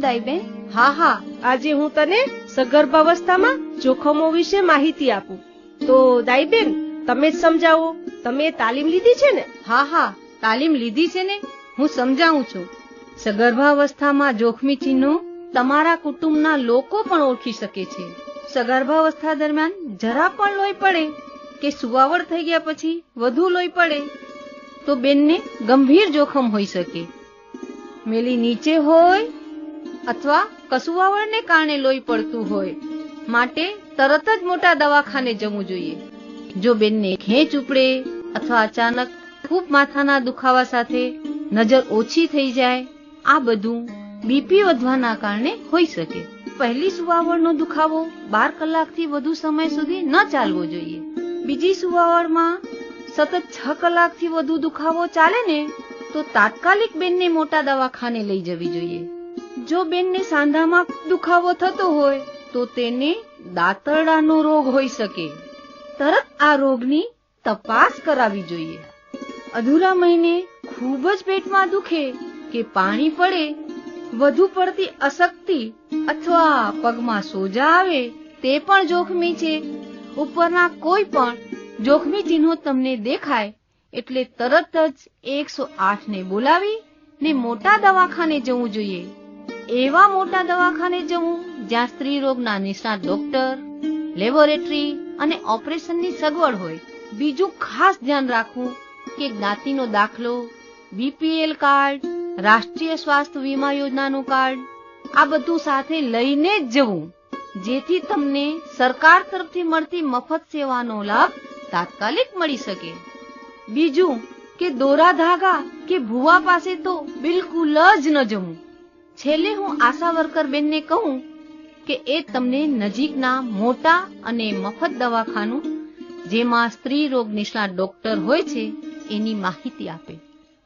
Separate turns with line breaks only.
દાઈબેન?
હા, આજે હું તને સગર્ભાવસ્થામાં જોખમો વિશે માહિતી આપું. તો દાઈબેન, તમે જ સમજાવો. તમે તાલીમ લીધી છે ને?
હા, તાલીમ લીધી છે ને. હું સમજાવું છું. સગર્ભાવસ્થામાં જોખમી ચિહ્નો તમારા કુટુંબના લોકો પણ ઓળખી શકે છે. સગર્ભાવસ્થા દરમિયાન જરા પણ લોહી પડે કે સુવાવડ થઈ ગયા પછી વધુ લોહી પડે તો બેનને ગંભીર જોખમ હોઈ શકે. મેલી નીચે હોય અથવા કસુવાવડને કારણે લોહી પડતું હોય, માટે તરત જ મોટા દવાખાને જવું જોઈએ. જો બેનને ખેંચ ઉપડે અથવા અચાનક ખૂબ માથાના દુખાવા સાથે નજર ઓછી થઈ જાય, આ બધું બીપી વધવાના કારણે હોઈ શકે. પહેલી સુવાવડનો દુખાવો 12 કલાકથી વધુ સમય સુધી ન ચાલવો જોઈએ. બીજી સુવાવડમાં સતત 6 કલાકથી વધુ દુખાવો ચાલે ને તો તાત્કાલિક બેનને મોટા દવાખાને લઈ જવી જોઈએ. જો બેનને સાંધામાં દુખાવો થતો હોય તો તેને દાંતરડાનો રોગ હોઈ શકે. તરત આ રોગની તપાસ કરાવવી જોઈએ. અધૂરા મહિને ખૂબ જ પેટમાં દુખે કે પાણી પડે, વધુ પડતી અશક્તિ અથવા પગમાં સોજા આવે તે પણ જોખમી છે. ઉપરના કોઈ પણ જોખમી ચિહ્નો તમને દેખાય એટલે તરત જ 108 ને બોલાવી ને મોટા દવાખાને જવું જોઈએ. એવા મોટા દવાખાને જવું જ્યાં સ્ત્રી રોગના નિષ્ણાત ડોક્ટર, લેબોરેટરી અને ઓપરેશનની સગવડ હોય. બીજું ખાસ ધ્યાન રાખવું કે જ્ઞાતિનો દાખલો, બીપીએલ કાર્ડ, રાષ્ટ્રીય સ્વાસ્થ્ય વીમા યોજનાનું કાર્ડ, આ બધું સાથે લઈને જ જવું, જેથી તમને સરકાર તરફથી મળતી મફત સેવાનો લાભ તાત્કાલિક મળી શકે. બીજું કે દોરા ધાગા કે ભૂવા પાસે તો બિલકુલ જ ન જવું. છેલ્લે હું આશા વર્કર બેનને કહું કે એ તમને નજીકના મોટા અને મફત દવાખાનું જેમાં સ્ત્રી રોગ નિષ્ણાત ડોક્ટર હોય છે એની માહિતી આપે.